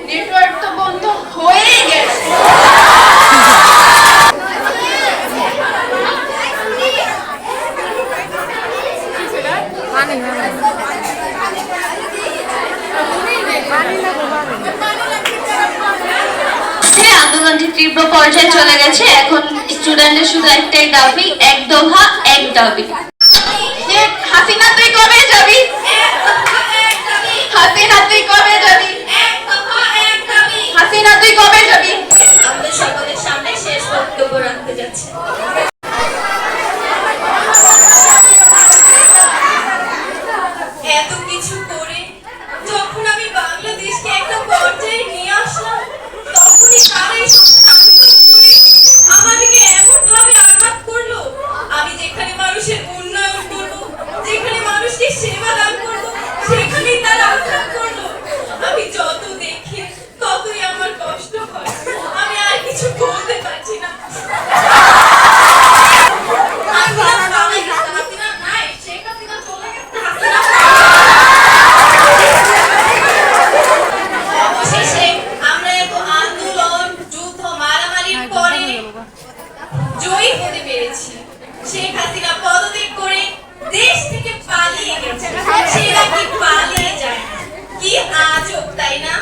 Network তো বন্ধ হয়ে গেছে। আন্দোলনটি তীব্র পর্যায়ে চলে গেছে। এখন স্টুডেন্টের শুধু একটাই দাবি, এক দফা এক দাবি। হাসিনা তুই কবে যাবি? হাসিনা তুই কবে যাবি? হাসিনা তুই কবে যাবি? আমাদের সকলের সামনে শেষ বক্তব্য রাখতে যাচ্ছে। এত কিছু করে যখন আমি বাংলাদেশকে একটা পর্যায়ে নিয়ে আসলাম, তখনই তারাই আমাদেরকে এমন ভাবে আঘাত করলো। আমি যেখানে মানুষের উন্নয়ন করবো, যেখানে মানুষকে সেবা দান করবো, সেখানেই তারা আঘাত করলো। আমি যত দেখি ততই আমার কষ্ট হয়। আমি আর কিছু বলতে পারছি না। অবশেষে আমরা এত আন্দোলন, যুদ্ধ, মারামারির পরে জয়ী হতে পেরেছি। শেখ হাসিনা পদত্যাগ করে দেশ থেকে পালিয়ে গেছে। সে নাকি পালিয়ে যায়, কি আজব তাই না?